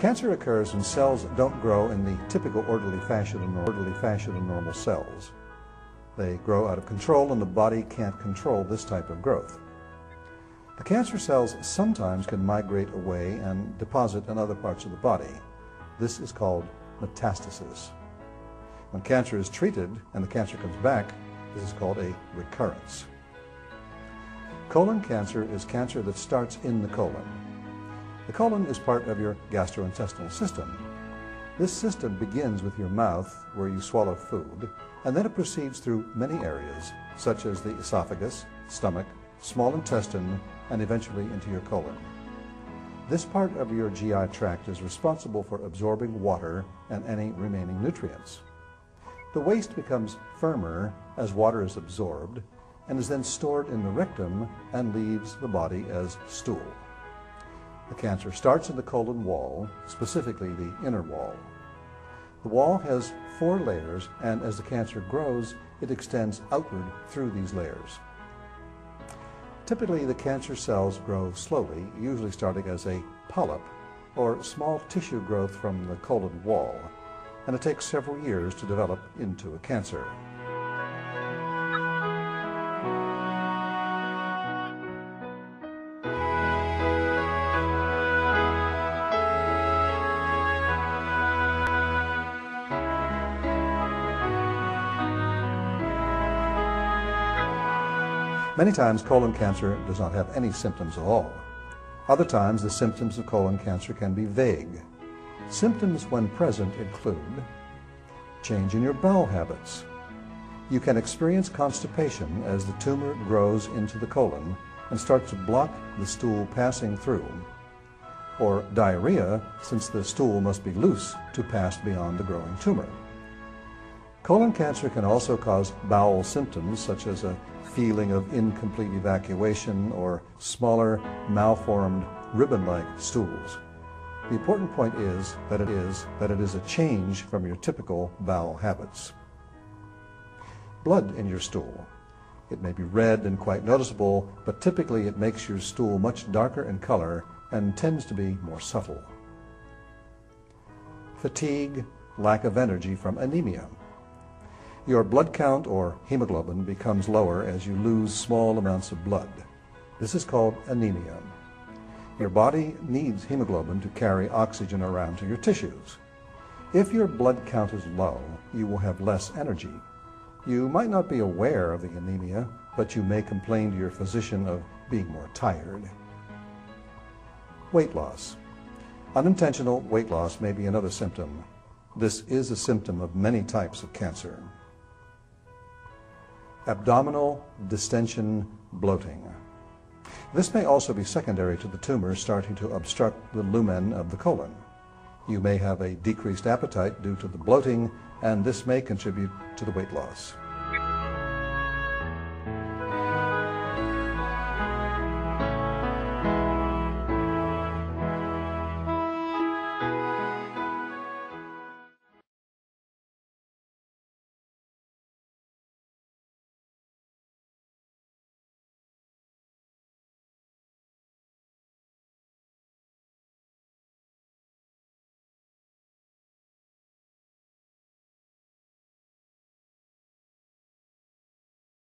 Cancer occurs when cells don't grow in the typical orderly fashion of normal cells. They grow out of control, and the body can't control this type of growth. The cancer cells sometimes can migrate away and deposit in other parts of the body. This is called metastasis. When cancer is treated and the cancer comes back, this is called a recurrence. Colon cancer is cancer that starts in the colon. The colon is part of your gastrointestinal system. This system begins with your mouth, where you swallow food, and then it proceeds through many areas, such as the esophagus, stomach, small intestine, and eventually into your colon. This part of your GI tract is responsible for absorbing water and any remaining nutrients. The waste becomes firmer as water is absorbed and is then stored in the rectum and leaves the body as stool. The cancer starts in the colon wall, specifically the inner wall. The wall has 4 layers, and as the cancer grows, it extends outward through these layers. Typically, the cancer cells grow slowly, usually starting as a polyp or small tissue growth from the colon wall, and it takes several years to develop into a cancer. Many times colon cancer does not have any symptoms at all. Other times the symptoms of colon cancer can be vague. Symptoms when present include change in your bowel habits. You can experience constipation as the tumor grows into the colon and starts to block the stool passing through, or diarrhea, since the stool must be loose to pass beyond the growing tumor. Colon cancer can also cause bowel symptoms such as a feeling of incomplete evacuation or smaller, malformed, ribbon-like stools. The important point is that it is a change from your typical bowel habits. Blood in your stool. It may be red and quite noticeable, but typically it makes your stool much darker in color and tends to be more subtle. Fatigue, lack of energy from anemia. Your blood count or hemoglobin becomes lower as you lose small amounts of blood. This is called anemia. Your body needs hemoglobin to carry oxygen around to your tissues. If your blood count is low, you will have less energy. You might not be aware of the anemia, but you may complain to your physician of being more tired. Weight loss. Unintentional weight loss may be another symptom. This is a symptom of many types of cancer. Abdominal distension, bloating. This may also be secondary to the tumor starting to obstruct the lumen of the colon. You may have a decreased appetite due to the bloating, and this may contribute to the weight loss.